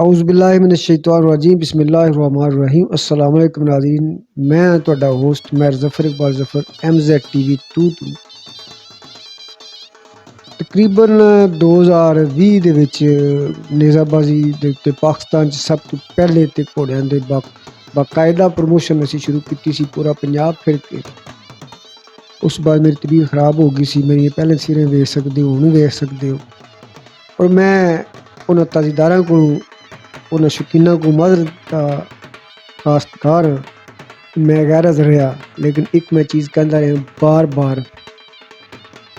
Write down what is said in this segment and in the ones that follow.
औज़ुबिल्लाहिमिनश्शैतानिर्रजीम बिस्मिल्लाहिर्रहमानिर्रहीम अस्सलाम वालेकुम नाज़रीन। मैं ਤੁਹਾਡਾ ਹੋਸਟ ਮੈਂ ਜ਼ਫਰ ਇਕਬਾਲ ਜ਼ਫਰ MZ TV 2 ਤੋਂ ਤਕਰੀਬਨ 2020 ਦੇ ਵਿੱਚ ਨੇਜ਼ਾਬਾਜ਼ੀ ਦੇ ਉੱਤੇ ਪਾਕਿਸਤਾਨ 'ਚ ਸਭ ਤੋਂ ਪਹਿਲੇ ਤੇ ਘੋੜਿਆਂ ਦੇ ਬਾਕਾਇਦਾ ਪ੍ਰਮੋਸ਼ਨ ਅਸੀਂ ਸ਼ੁਰੂ ਕੀਤੀ ਸੀ ਪੂਰਾ ਪੰਜਾਬ ਫਿਰ ਕੇ। ਉਸ ਬਾਅਦ ਮੇਰੀ ਤਬੀਅਤ ख़राब हो गई सी। मेरी पहले सिरें वेख सकते हो, हुण वेख सकते हो। और मैं उन्हां ताज़ेदारां को उन्हां शौकीनां को मदद का काश्तकार मैं गैरत रहा, लेकिन एक मैं चीज़ कहता रहा बार बार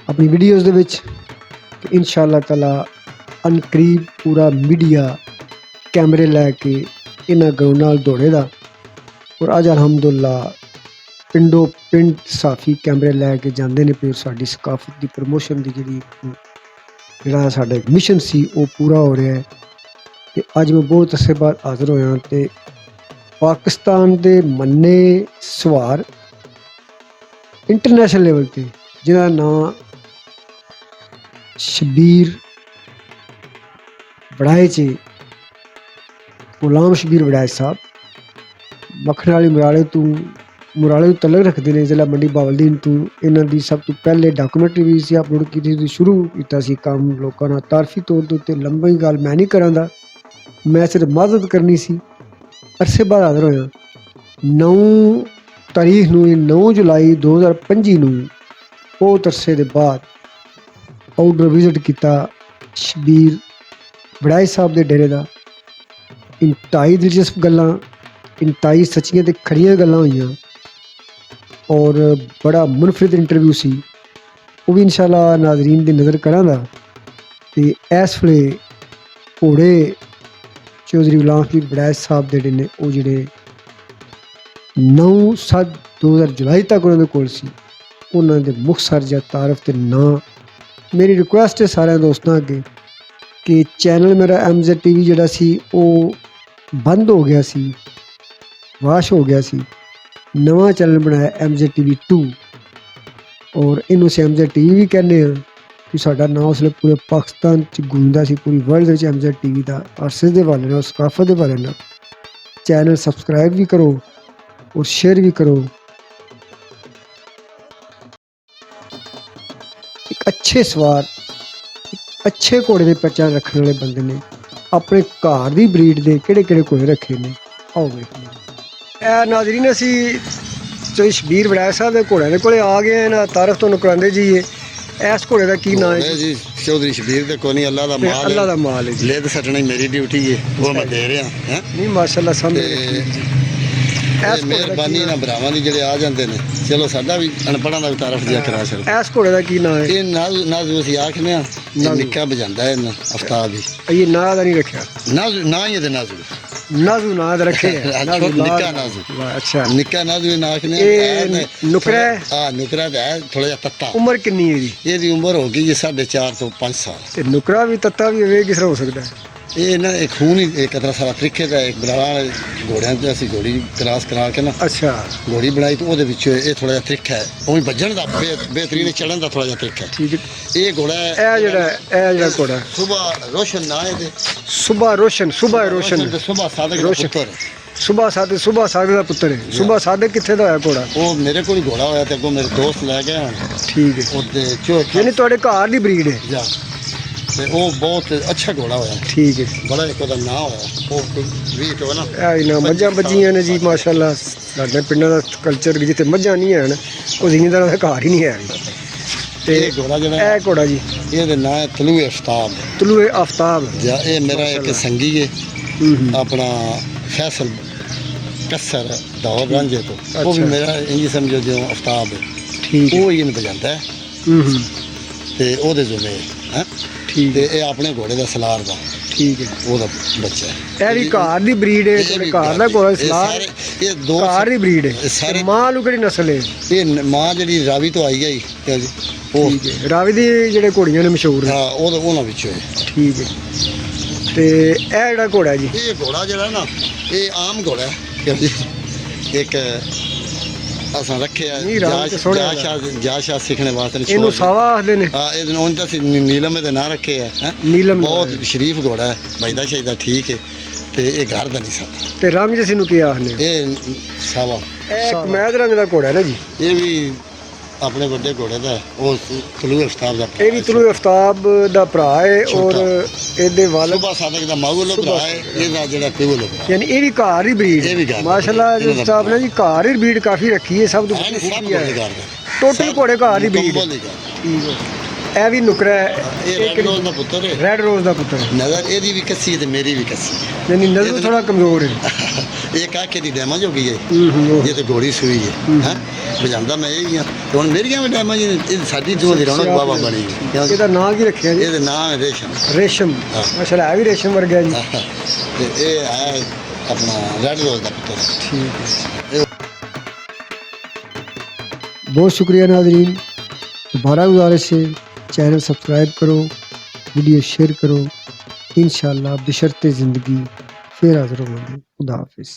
अपनी वीडियोज़ दे विच कि इंशाअल्लाह ताला अनकरीब पूरा मीडिया कैमरे लैके इन्हां घरों नाल दौड़ेगा। और अज अलहमदुल्ला पिंडों पिंड साफी कैमरे लैके जाते हैं फिर साड़ी सकाफत की प्रमोशन की जिहड़ा साडा मिशन सी वो पूरा हो रहा है। तो अज मैं बहुत अरसे बाद हाज़र होया तो पाकिस्तान के मन्ने सवार इंटरनेशनल लेवल पर जिन्हां दा नाम शबीर वड़ाइच, गुलाम शबीर वड़ाइच साहब मक्खन वाली मुराले तो तलक रखते हैं जिला मंडी बावलदीन तो। इन्हां दी सब तो पहले डॉक्यूमेंट्री भी सी अपलोड की शुरू किया काम लोगों नाल तारफी तौर ते लंबी गल मैं नहीं करांदा, मैं सिर्फ मदद करनी सी। अरसे बाद हाज़र होया 9 तारीख नूं 9 जुलाई 2025 नूं बहुत अरसे दे बाद आउटडोर विजिट किया शबीर वड़ाइच साहब के डेरे का। इंतहाई दिलचस्प गल्लां, इंतहाई सच्चियां ते खड़ियां गल्लां होईयां और बड़ा मुनफरिद इंटरव्यू सी। वो भी इंशाअल्लाह नाजरीन की नज़र करांगा। तो इस वेले घोड़े चौधरी गुलाम शबीर वड़ाइच साहब दे ने वो जिहड़े 9/7/2000 जुलाई तक उन्होंने कोल सी उन्होंने दे मुख्तसर जा तारफ ते नाम। मेरी रिक्वेस्ट है सारे दोस्तों अगे कि चैनल मेरा MZ TV जिहड़ा सी वो बंद हो गया सी, वाश हो गया सी। नवा चैनल बनाया MZ TV 2 और इनू से MZ TV भी कहने हैं कि साडा नाम उसले पूरे पाकिस्तान च गूंजदा सी, पूरी वर्ल्ड विच MZ TV दा अरसे दे हवाले नाल सकाफत दे हवाले नाल। चैनल सबसक्राइब भी करो और शेयर भी करो। एक अच्छे सवार अच्छे घोड़े दे पहचान रखने वाले बंदे ने अपने घर दी ब्रीड दे किहड़े घोड़े रखे ने आओ वेखने। नाज़रीन असी चौधरी शबीर वड़ाइच साहब के घोड़े को आ गए हैं ना, तारफ तो करांदे जाइए। इस घोड़े का की नाम है जी? चौधरी शबीर दे कोनी अल्लाह दा माल है, अल्लाह दा माल है। लेद सटनी मेरी ड्यूटी है, वो मैं दे रहा हैं। नहीं माशाअल्लाह समझ मेहरबानी ना भरावां दी जेड़े आ जांदे ने, चलो साडा भी अनपढ़ां दा भी तारफ दिया करा सकदा। इस घोड़े का की नाम है? ये नाजू असीं आखने आ, निक्का बजांदा है ना आफ्ताब ही। ये नां दा नहीं रखा? नाजू ना ही ते नाजू नाजू नां दा रखे निक्का नाजू। अच्छा निक्का नाजू ना आखने ये नुकरा है? हां नुकरा दा है, थोड़ा जिहा तत्ता। उम्र कितनी है जी? ये दी उम्र हो गई 4.5 तो 5 साल। ते नुकरा भी तत्ता भी होवे किस तरह हो सकता है? ये ना एक खून ही एक तरह सारा तरीके का एक बड़ा घोड़ियां ते असीं घोड़ी क्रॉस करा के ना अच्छा घोड़ी बनाई तो ओहदे विच ये थोड़ा जिहा तरीका है, उही भजन दा बेहतरीन चढ़न दा थोड़ा जिहा तरीका है। ठीक है। ये घोड़ा है ए जेड़ा घोड़ा सुबह रोशन ना है दे सुबह रोशन सुबह सादक रोशन पुत्र सुबह सादक दा पुत्र है। सुबह सादक कित्थे दा होया घोड़ा? वो मेरे कोल घोड़ा होया ते अगों मेरे दोस्त लै गए हैं। ठीक है। ओदे चौथ यानी तुहाडे घर दी ब्रीड है? जा ते वो बहुत अच्छा घोड़ा होया। ठीक है। बड़ा एक ओदा नाम होया वो वीट हो ना ए ना मज्जां बज्जियां ने जी माशाअल्लाह। साडे पिंडां दा कल्चर जिथे मज्जां नहीं हैन वो जिमींदारां दा घर ही नहीं है। ते ये घोड़ा जेड़ा ए घोड़ा जी ये नाम है तलुए आफ्ताब। तलुए आफ्ताब जा ये मेरा एक संगी है अपना फैसल कसर दावर रांझे तो वो भी मेरा इंज समझो जो आफ्ताब है। ठीक वो ही बजाता है ते ओदे जो में हैं। ठीक ते ये अपने घोड़े दा सलार दा। ठीक है। ओदा बच्चा है। ए भी घर दी ब्रीड है, थोड़े घर दा घोड़ा सलार ये दो घर दी ब्रीड है। सारे मां लू केड़ी नस्ल है? ये मां जेड़ी रावी तो आई गई वो ठीक है। रावी दी जेड़े घोड़ियां ने मशहूर है। हां ओदा ओना विच है। ठीक है। ते ए जेड़ा घोड़ा जी ये घोड़ा जेड़ा ना ये आम घोड़ा है एक असां रखे जा सीखने वास्ते इनू सावा आखदे ने। हां ये उन नीलम दे ना रखे है। नीलम बहुत शरीफ घोड़ा है, बजदा शजदा ठीक है। ਤੇ ਇਹ ਘਰ ਦਾ ਨਹੀਂ ਸਾਡਾ। ਤੇ ਰੰਗ ਜਿਸ ਨੂੰ ਕੀ ਆਖਦੇ ਇਹ ਸਾਵਾ ਇਹ ਕਮੈਦ ਰੰਗ ਦਾ ਘੋੜਾ ਹੈ ਨਾ ਜੀ। ਇਹ ਵੀ ਆਪਣੇ ਵੱਡੇ ਘੋੜੇ ਦਾ ਉਹ ਤਲੂ ਅਫਤਾਬ ਦਾ ਇਹ ਵੀ ਤਲੂ ਅਫਤਾਬ ਦਾ ਭਰਾ ਹੈ ਔਰ ਇਹਦੇ ਵਾਲਦ ਸੁਬਾ ਸਾਦਕ ਦਾ ਮਾਗੂਲੋ ਭਰਾ ਹੈ, ਇਹਦਾ ਜਿਹੜਾ ਪਿਗੁਲੋ ਭਰਾ ਯਾਨੀ ਇਹ ਵੀ ਘਰ ਹੀ ਬਰੀਡ ਇਹ ਵੀ ਘਰ ਮਾਸ਼ਾਅੱਲਾ ਜੀ ਸਾਹਿਬ ਨੇ ਜੀ ਘਰ ਹੀ ਬਰੀਡ ਕਾਫੀ ਰੱਖੀ ਹੈ ਸਭ ਤੋਂ ਹੈ ਵੱਡੀ ਸਭ ਖੂਬੀ ਹੈ ਘਰ ਦਾ ਟੋਟਲ ਘੋੜੇ ਘਰ ਹੀ ਬਰੀਡ ਕੰਬਲ ਹੀ ਘਰ। ਠੀਕ ਹੈ ਇਹ ਵੀ ਨੁਕਰਾ ਹੈ ਇਹ ਰੈਡ ਰੋਜ਼ ਦਾ ਪੁੱਤਰ ਹੈ। ਰੈਡ ਰੋਜ਼ ਦਾ ਪੁੱਤਰ ਨਜ਼ਰ ਇਹਦੀ ਵੀ ਕੱਸੀ ਤੇ ਮੇਰੀ ਵੀ ਕੱਸੀ ਯਾਨੀ ਨਜ਼ਰ ਥੋੜਾ ਕਮਜ਼ੋਰ ਹੈ ਇਹ ਕਾਕੇ ਦੀ ਡੈਮੇਜ ਹੋ ਗਈ ਹੈ ਹੂੰ ਇਹ ਤੇ ਘੋੜੀ ਸੂਈ ਹੈ ਹੈ ਵਜਾਉਂਦਾ ਮੈਂ ਇਹ ਹੀ ਹਾਂ ਤੇ ਹੁਣ ਮੇਰੀਆਂ ਵੀ ਡੈਮੇਜ ਇਹ ਸਾਡੀ ਜੋ ਦੀ ਰੌਣਕ ਬਾਬਾ ਬਣੀ ਹੈ ਕਿਉਂਕਿ ਇਹਦਾ ਨਾਂ ਕੀ ਰੱਖਿਆ ਜੀ ਇਹਦੇ ਨਾਮ ਹੈ ਰੇਸ਼ਮ ਰੇਸ਼ਮ ਹਾਂ। ਮਾਸ਼ਾਅੱਲਾ ਹੈ ਵੀ ਰੇਸ਼ਮ ਵਰਗਾ ਜੀ ਤੇ ਇਹ ਆਇਆ ਆਪਣਾ ਰੈਡ ਰੋਜ਼ ਦਾ ਪੁੱਤਰ ठीक है बहुत शुक्रिया नाज़रीन दोबारा गुजारिश है चैनल सब्सक्राइब करो वीडियो शेयर करो इंशाअल्लाह बशर्ते ज़िंदगी फिर हाज़िर होंगे खुदा हाफिज़।